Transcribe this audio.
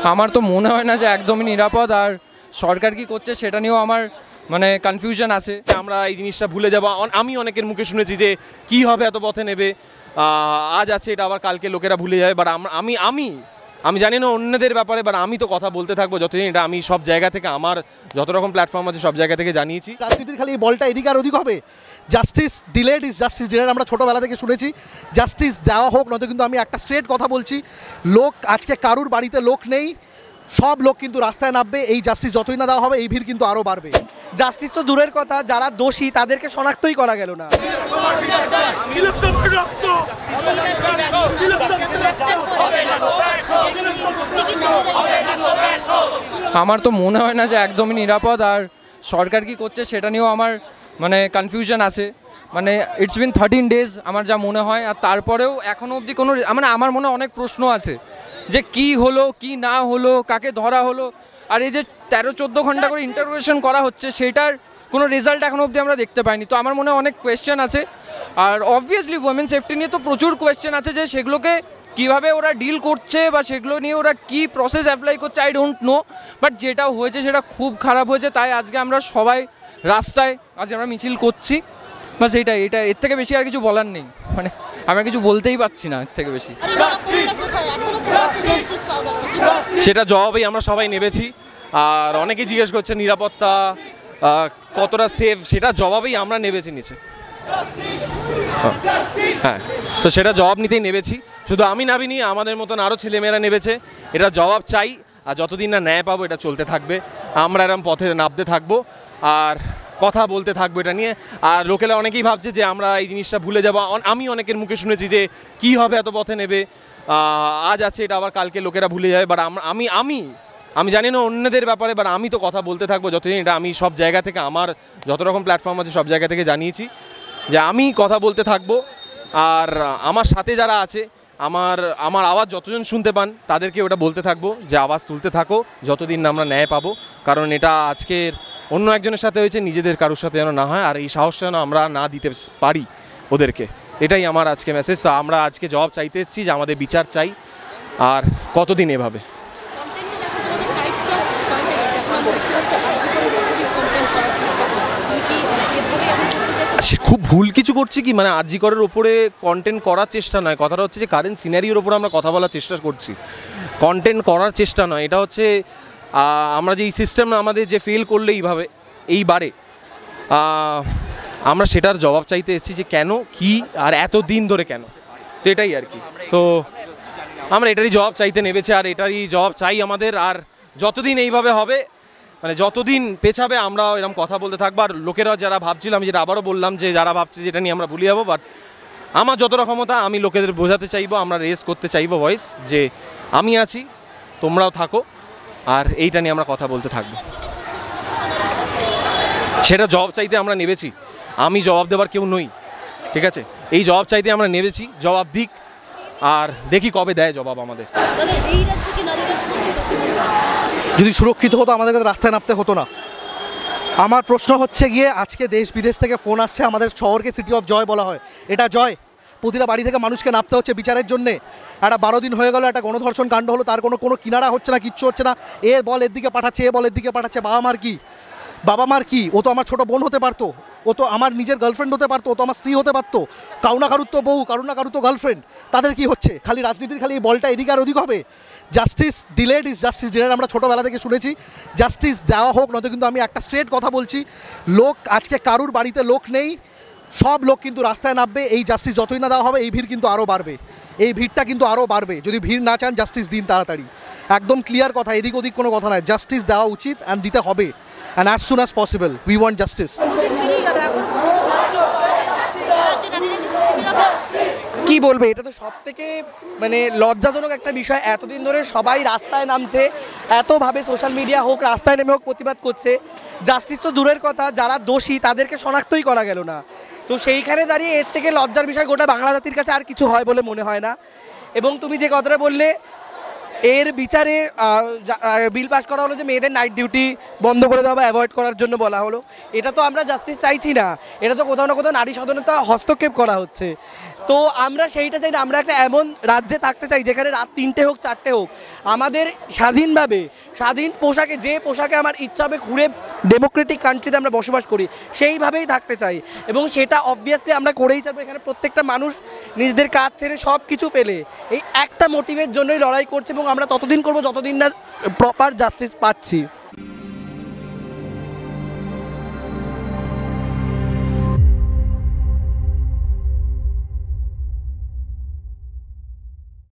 আমার তো মনে হয় না যে একদমই নিরাপদ, আর সরকার কি করছে সেটা নিয়েও আমার মানে কনফিউশন আছে। আমরা এই জিনিসটা ভুলে যাব। আমি অনেকের মুখে শুনেছি যে কি হবে, এত পথে নেবে, আজ আছে এটা আবার কালকে লোকেরা ভুলে যাবে। বাট আমি আমি আমি জানি না অন্যদের ব্যাপারে, বাট আমি তো কথা বলতে থাকবো যতদিন এটা আমি সব জায়গা থেকে আমার যত রকম প্ল্যাটফর্ম আছে সব জায়গা থেকে জানিয়েছি। রাজনীতির খালি বলটা এদিকে আর ওদিক হবে। Justice delayed is justice delayed আমরা ছোটোবেলা থেকে শুনেছি। জাস্টিস দেওয়া হোক, নয়তো কিন্তু আমি একটা স্ট্রেট কথা বলছি, লোক আজকে কারুর বাড়িতে লোক নেই, সব লোক কিন্তু রাস্তায় নামবে। এই জাস্টিস যতই না দেওয়া হবে এই ভিড় কিন্তু আরও বাড়বে। জাস্টিস তো দূরের কথা, যারা দোষী তাদেরকে শনাক্তই করা গেল না। আমার তো মনে হয় না যে একদমই নিরাপদ, আর সরকার কি করছে সেটা নিয়েও আমার মানে কনফিউশন আছে। মানে ইটস বিন 13 days আমার যা মনে হয়, আর তারপরেও এখনও অবধি কোনো মানে আমার মনে অনেক প্রশ্ন আছে যে কি হলো কি না হলো, কাকে ধরা হলো, আর এই যে 13-14 ঘন্টা করে ইন্টারোগেশন করা হচ্ছে সেটার কোনো রেজাল্ট এখনও অবধি আমরা দেখতে পাইনি। তো আমার মনে অনেক কোয়েশ্চেন আছে, আর অবভিয়াসলি ওমেন সেফটি নিয়ে তো প্রচুর কোয়েশ্চেন আছে যে সেগুলোকে কীভাবে ওরা ডিল করছে বা সেগুলো নিয়ে ওরা কী প্রসেস অ্যাপ্লাই করছে আই ডোন্ট নো। বাট যেটা হয়েছে সেটা খুব খারাপ হয়েছে, তাই আজকে আমরা সবাই রাস্তায় আজকে আমরা মিছিল করছি। বাস এটা এর থেকে বেশি আর কিছু বলার নেই, মানে আমরা কিছু বলতেই পারছি না এর থেকে বেশি। সেটা জবাবেই আমরা সবাই নেবেছি। আর অনেকেই জিজ্ঞেস করছে নিরাপত্তা কতটা সেফ, সেটা জবাবেই আমরা নেবেছি নিচে। হ্যাঁ, তো সেটা জবাব নিতেই নেবেছি। শুধু আমি নামিনি, আমাদের মতন আরও ছেলেমেয়েরা নেবেছে। এটা জবাব চাই, আর যতদিন না ন্যায় পাবো এটা চলতে থাকবে। আমরা এরম পথে নামতে থাকবো আর কথা বলতে থাকবো এটা নিয়ে। আর লোকেরা অনেকেই ভাবছে যে আমরা এই জিনিসটা ভুলে যাব। আমি অনেকের মুখে শুনেছি যে কি হবে, এত পথে নেবে, আজ আছে এটা আবার কালকে লোকেরা ভুলে যাবে। বাট আমি জানি না অন্যদের ব্যাপারে, বাট আমি তো কথা বলতে থাকবো যতদিন এটা আমি সব জায়গা থেকে আমার যত রকম প্ল্যাটফর্ম আছে সব জায়গা থেকে জানিয়েছি যে আমি কথা বলতে থাকবো। আর আমার সাথে যারা আছে, আমার আওয়াজ যতজন শুনতে পান তাদেরকে ওটা বলতে থাকবো যে আওয়াজ তুলতে থাকো যতদিন না আমরা ন্যায় পাবো। কারণ এটা আজকের অন্য একজনের সাথে হয়েছে, নিজেদের কারোর সাথে যেন না হয়, আর এই সাহসটা যেন আমরা না দিতে পারি ওদেরকে। এটাই আমার আজকে মেসেজ। তো আমরা আজকে জবাব চাইতে এসেছি যে আমাদের বিচার চাই। আর কতদিন এভাবে খুব ভুল কিছু করছি কি, মানে আরজি করের ওপরে কন্টেন্ট করার চেষ্টা নয়, কথাটা হচ্ছে যে কারেন্ট সিনারিওর ওপরে আমরা কথা বলার চেষ্টা করছি, কন্টেন্ট করার চেষ্টা নয়। এটা হচ্ছে আমরা যে এই সিস্টেম আমাদের যে ফেল করলে এইবারে আমরা সেটার জবাব চাইতে এসেছি যে কেন, কি, আর এত দিন ধরে কেন। তো এটাই আর কি। তো আমরা এটারই জবাব চাইতে নেবেছি, আর এটারই জবাব চাই আমাদের। আর যতদিন এইভাবে হবে, মানে যতদিন পেছাবে আমরা এরকম কথা বলতে থাকবো। আর লোকেরা যারা ভাবছিল, আমি যেটা আবারও বললাম যে যারা ভাবছে যেটা নিয়ে আমরা ভুলে যাবো, বাট আমার যতটা ক্ষমতা আমি লোকেদের বোঝাতে চাইবো, আমরা রেস করতে চাইবো ভয়েস, যে আমি আছি, তোমরাও থাকো, আর এইটা নিয়ে আমরা কথা বলতে থাকবো। সেটা জবাব চাইতে আমরা নেবেছি। আমি জবাব দেওয়ার কেউ নই, ঠিক আছে? এই জবাব চাইতে আমরা নেবেছি, জবাব দিক, আর দেখি কবে দেয় জবাব আমাদের। যদি সুরক্ষিত হতো আমাদের কাছে রাস্তায় নামতে হতো না। আমার প্রশ্ন হচ্ছে গিয়ে, আজকে দেশ বিদেশ থেকে ফোন আসছে, আমাদের শহরকে সিটি অফ জয় বলা হয়, এটা জয়? প্রতিটা বাড়ি থেকে মানুষকে নামতে হচ্ছে বিচারের জন্যে। একটা 12 দিন হয়ে গেল, একটা গণধর্ষণ কাণ্ড হলো, তার কোনো কিনারা হচ্ছে না, কিচ্ছু হচ্ছে না। এ বল এর দিকে পাঠাচ্ছে, এ বল এর দিকে পাঠাচ্ছে। বাবা মার কি? ও তো আমার ছোটো বোন হতে পারতো, ও তো আমার নিজের গার্লফ্রেন্ড হতে পারতো, ও তো আমার স্ত্রী হতে পারতো। কারু না কারুর তো বউ, কারু না কারুর তো গার্লফ্রেন্ড। তাদের কি হচ্ছে? খালি রাজনীতির খালি বলটা এদিকে আর ওদিক হবে। Justice delayed is justice delayed আমরা ছোটোবেলা থেকে শুনেছি। জাস্টিস দেওয়া হোক, নয়তো কিন্তু আমি একটা স্ট্রেট কথা বলছি, লোক আজকে কারুর বাড়িতে লোক নেই, সব লোক কিন্তু রাস্তায় নামবে। এই জাস্টিস যতই না দেওয়া হবে এই ভিড় কিন্তু আরও বাড়বে। এই ভিড়টা কিন্তু আরও বাড়বে। যদি ভিড় না চান, জাস্টিস দিন তাড়াতাড়ি। একদম ক্লিয়ার কথা, এদিক ওদিক কোনো কথা নয়। জাস্টিস দেওয়া উচিত, অ্যান্ড দিতে হবে, and as soon as possible we want justice. কি বলবে, এটা তো সব থেকে মানে লজ্জাজনক একটা বিষয়। এতদিন ধরে সবাই রাস্তায় নামছে, এতভাবে সোশ্যাল মিডিয়া হোক, রাস্তায় নেমে হোক প্রতিবাদ করছে। জাস্টিস তো দূরের কথা, যারা দোষী তাদেরকে শনাক্তই করা গেল না। তো সেইখানে দাঁড়িয়ে এর থেকে লজ্জার বিষয় গোটা বাংলা জাতির কাছে আর কিছু হয় বলে মনে হয় না। এবং তুমি যে কথাটা বললে, এর বিচারে বিল পাস করা হলো যে মেয়েদের নাইট ডিউটি বন্ধ করে দেওয়া বা অ্যাভয়েড করার জন্য বলা হলো। এটা তো আমরা জাস্টিস চাইছি না, এটা তো কোথাও না কোথাও নারী স্বাধীনতা হস্তক্ষেপ করা হচ্ছে। তো আমরা সেইটা চাই না, আমরা একটা এমন রাজ্যে থাকতে চাই যেখানে রাত 3টে হোক 4টে হোক আমাদের স্বাধীনভাবে স্বাধীন পোশাকে, যে পোশাকে আমার ইচ্ছা হবে ঘুরে ডেমোক্রেটিক কান্ট্রিতে আমরা বসবাস করি সেইভাবেই থাকতে চাই, এবং সেটা অবভিয়াসলি আমরা করেই যাবো। এখানে প্রত্যেকটা মানুষ নিজেদের কাজ ছেড়ে সব কিছু পেলে এই একটা মোটিভের জন্যই লড়াই করছে, এবং আমরা ততদিন করবো যতদিন না প্রপার জাস্টিস পাচ্ছি।